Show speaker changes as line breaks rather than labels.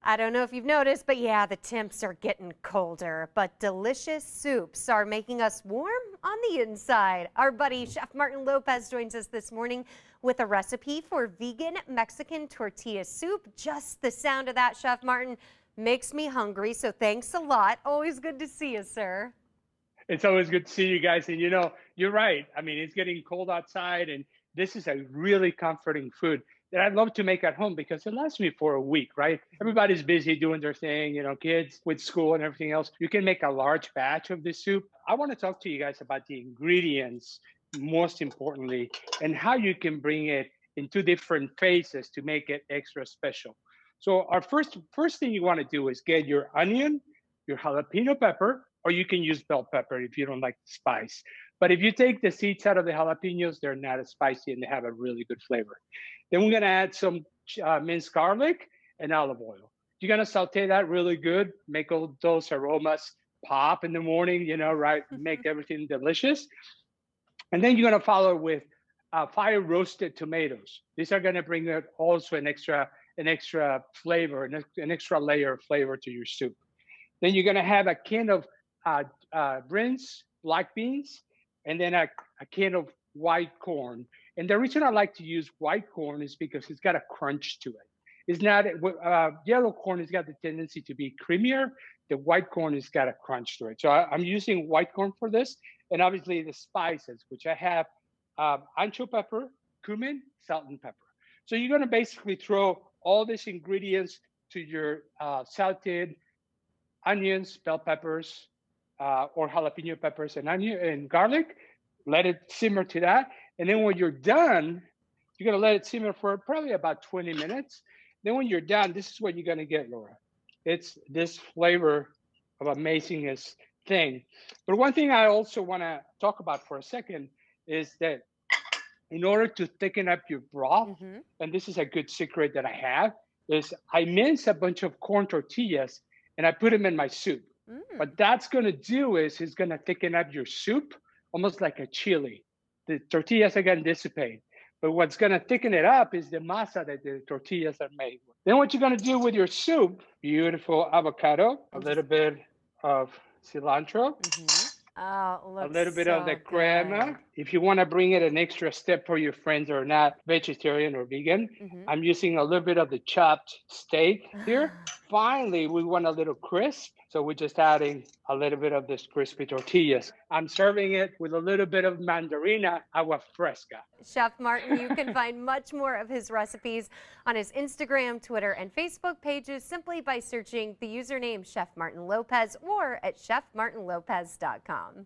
I don't know if you've noticed, but yeah, the temps are getting colder, but delicious soups are making us warm on the inside. Our buddy Chef Martin Lopez joins us this morning with a recipe for vegan Mexican tortilla soup. Just the sound of that, Chef Martin, makes me hungry, so thanks a lot. Always good to see you, sir.
It's always good to see you guys. And you're right. I mean, it's getting cold outside, and this is a really comforting food that I'd love to make at home because it lasts me for a week, right? Everybody's busy doing their thing, kids with school and everything else. You can make a large batch of this soup. I want to talk to you guys about the ingredients, most importantly, and how you can bring it in two different phases to make it extra special. So our first thing you want to do is get your onion, your jalapeno pepper, or you can use bell pepper if you don't like the spice. But if you take the seeds out of the jalapenos, they're not as spicy and they have a really good flavor. Then we're gonna add some minced garlic and olive oil. You're gonna saute that really good, make all those aromas pop in the morning, right? Make everything delicious. And then you're gonna follow with fire roasted tomatoes. These are gonna bring also an extra flavor, an extra layer of flavor to your soup. Then you're gonna have a can of beans, black beans, and then a can of white corn. And the reason I like to use white corn is because it's got a crunch to it. It's not yellow corn has got the tendency to be creamier. The white corn has got a crunch to it. So I'm using white corn for this, and obviously the spices, which I have ancho pepper, cumin, salt, and pepper. So you're going to basically throw all these ingredients to your sauteed onions, bell peppers, or jalapeno peppers and onion and garlic. Let it simmer to that. And then when you're done, you're going to let it simmer for probably about 20 minutes. Then when you're done, this is what you're going to get, Laura. It's this flavor of amazingness thing. But one thing I also want to talk about for a second is that in order to thicken up your broth, and this is a good secret that I have, is I mince a bunch of corn tortillas and I put them in my soup. What that's going to do is it's going to thicken up your soup almost like a chili. The tortillas are going to dissipate. But what's going to thicken it up is the masa that the tortillas are made with. Then what you're going to do with your soup, beautiful avocado, a little bit of cilantro, a little bit of the crema. If you want to bring it an extra step for your friends who are not vegetarian or vegan, I'm using a little bit of the chopped steak here. Finally, we want a little crisp. So we're just adding a little bit of this crispy tortillas. I'm serving it with a little bit of mandarina agua fresca.
Chef Martin, you can find much more of his recipes on his Instagram, Twitter, and Facebook pages simply by searching the username Chef Martin Lopez or at chefmartinlopez.com.